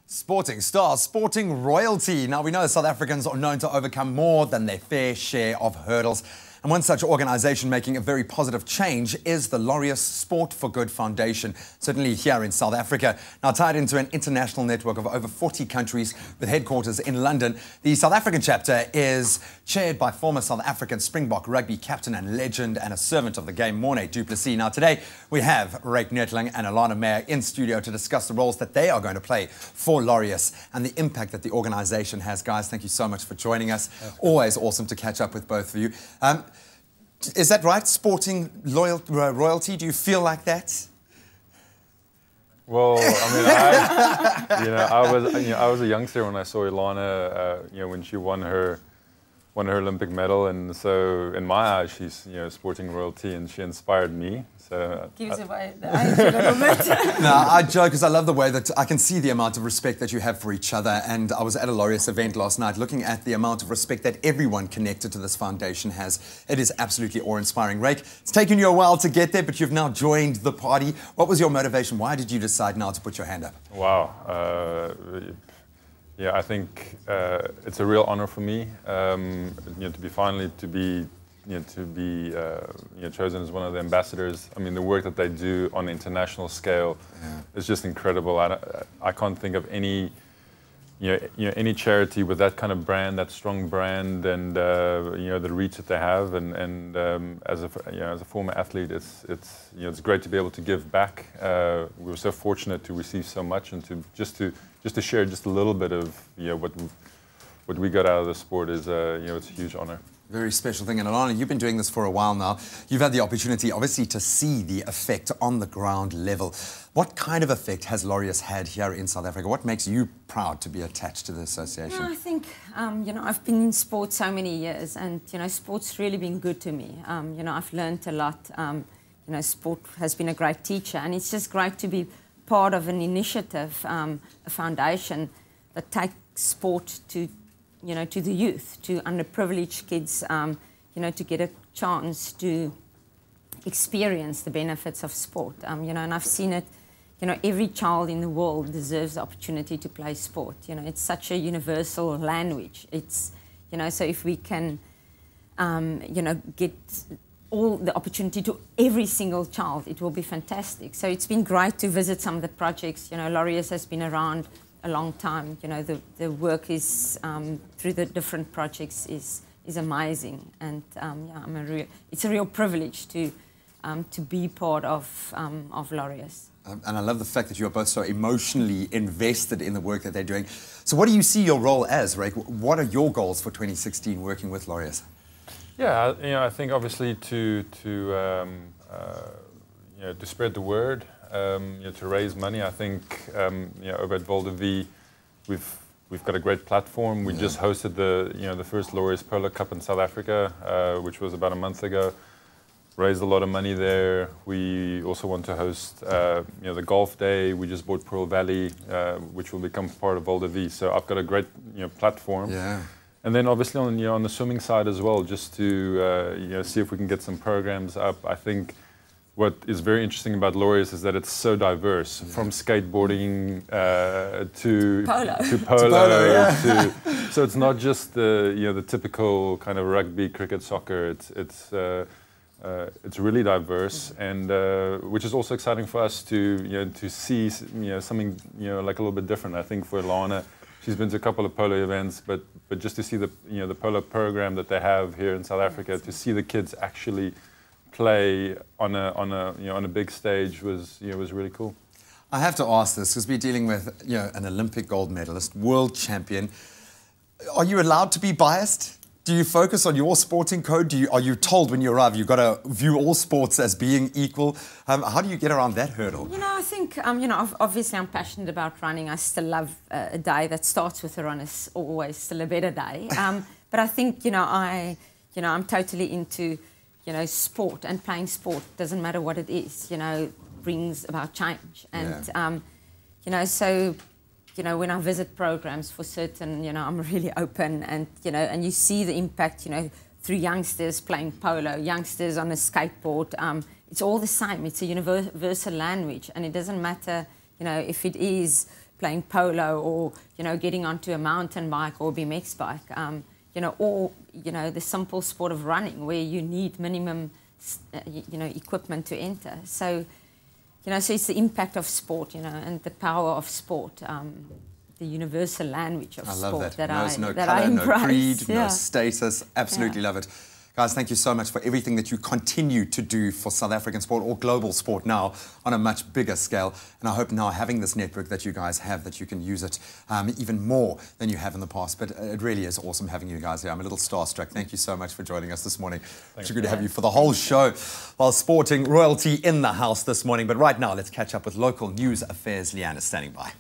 Sporting stars, sporting royalty. Now, we know South Africans are known to overcome more than their fair share of hurdles. And one such organisation making a very positive change is the Laureus Sport for Good Foundation, certainly here in South Africa. Now, tied into an international network of over 40 countries with headquarters in London, the South African chapter is chaired by former South African Springbok rugby captain and legend and a servant of the game, Morné du Plessis. Now, today we have Ryk, Neethling and Elana Meyer in studio to discuss the roles that they are going to play for Laureus and the impact that the organisation has. Guys, thank you so much for joining us. Always awesome to catch up with both of you. Is that right? Sporting royalty? Do you feel like that? Well, I mean, I was a youngster when I saw Elana, when she won her Olympic medal, and so in my eyes, she's sporting royalty, and she inspired me. So gives away the age a little bit. No, I joke because I love the way that I can see the amount of respect that you have for each other. And I was at a Laureus event last night looking at the amount of respect that everyone connected to this foundation has. It is absolutely awe-inspiring. Ryk, it's taken you a while to get there, but you've now joined the party. What was your motivation? Why did you decide now to put your hand up? Wow. Yeah, I think it's a real honor for me, to be chosen as one of the ambassadors. I mean, the work that they do on an international scale is just incredible. I can't think of any charity with that kind of brand, that strong brand, and the reach that they have. And as a former athlete, it's great to be able to give back. We were so fortunate to receive so much, and to share just a little bit of what we got out of the sport is it's a huge honor. Very special thing. And Elana, you've been doing this for a while now. You've had the opportunity, obviously, to see the effect on the ground level. What kind of effect has Laureus had here in South Africa? What makes you proud to be attached to the association? I think, I've been in sport so many years, and, sport's really been good to me. I've learned a lot. Sport has been a great teacher, and it's just great to be part of an initiative, a foundation that takes sport to the youth, to underprivileged kids, to get a chance to experience the benefits of sport. And I've seen it, every child in the world deserves the opportunity to play sport. It's such a universal language. It's, so if we can, get all the opportunity to every single child, it will be fantastic. So it's been great to visit some of the projects. Laureus has been around a long time. The work is through the different projects is amazing, and it's a real privilege to be part of Laureus. And I love the fact that you're both so emotionally invested in the work that they're doing. So what do you see your role as, Ryk? What are your goals for 2016 working with Laureus? Yeah, I think obviously to spread the word. To raise money. I think over at Voldev, we've got a great platform. We just hosted the first Laureus Polo Cup in South Africa, which was about a month ago. Raised a lot of money there. We also want to host the Golf Day. We just bought Pearl Valley, which will become part of Voldev. So I've got a great platform. Yeah. And then obviously on the swimming side as well, just to see if we can get some programs up. I think what is very interesting about Laureus is that it's so diverse, from skateboarding to polo. So it's not just the typical kind of rugby, cricket, soccer. It's really diverse, and which is also exciting for us to see something like a little bit different. I think for Elana, she's been to a couple of polo events, but just to see the polo program that they have here in South Africa, to see the kids actually play on a big stage was really cool. I have to ask this because we're dealing with an Olympic gold medalist, world champion. Are you allowed to be biased? Do you focus on your sporting code? Are you told when you arrive you've got to view all sports as being equal? How do you get around that hurdle? I think obviously I'm passionate about running. I still love a day that starts with a run is always still a better day. But I think I'm totally into sport, and playing sport, doesn't matter what it is, brings about change. And, so, when I visit programs for certain, I'm really open, and, and you see the impact, through youngsters playing polo, youngsters on a skateboard. It's all the same. It's a universal language, and it doesn't matter, if it is playing polo or, you know, getting onto a mountain bike or BMX bike, you know, or, you know, the simple sport of running where you need minimum, you know, equipment to enter. So, you know, so it's the impact of sport, you know, and the power of sport, the universal language of sport that I no that colour, I embrace. no creed, yeah. no status. Absolutely love it. Guys, thank you so much for everything that you continue to do for South African sport or global sport now on a much bigger scale. And I hope now having this network that you guys have, that you can use it even more than you have in the past. But it really is awesome having you guys here. I'm a little starstruck. Thank you so much for joining us this morning. It's good to have you for the whole show while sporting royalty in the house this morning. But right now, let's catch up with local news affairs. Leigh-anne is standing by.